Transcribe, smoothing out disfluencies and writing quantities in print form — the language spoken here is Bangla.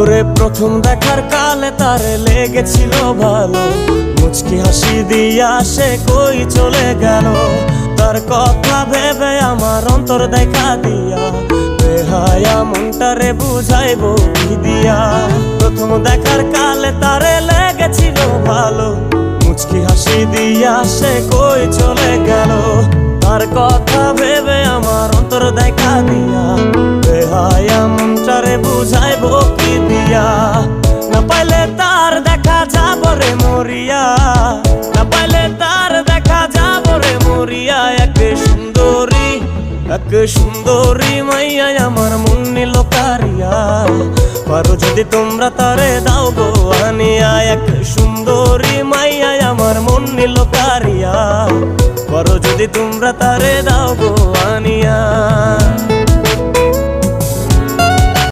ওরে প্রথম দেখার কালে তারে লেগেছিল ভালো, মুচকি হাসি দিয়া সে কই চলে গেল। তার কথা ভেবে আমার অন্তর দেখা দিয়া, বেহায়া মনটারে বুঝাইবো কি দিয়া। প্রথম দেখার কালে তারে লেগেছিল ভালো, মুচকি হাসি দিয়া সে কই চলে গেল। তার কথা ভেবে আমার অন্তর দেখা দিয়া, বেহায়া মনটারে বুঝাইবো কি দিয়া। না পাইলে তার দেখা যাব রে মরিয়া, না পাইলে তার দেখা যাব রে মরিয়া। এক সুন্দরী মাইয়া আমার মন নিল কারিয়া, পারো যদি তোমরা তারে দাও গো আনিয়া। এক সুন্দরী মাইয়া আমার মন নিল কারিয়া, পারো যদি তোমরা তারে দাও গো আনিয়া।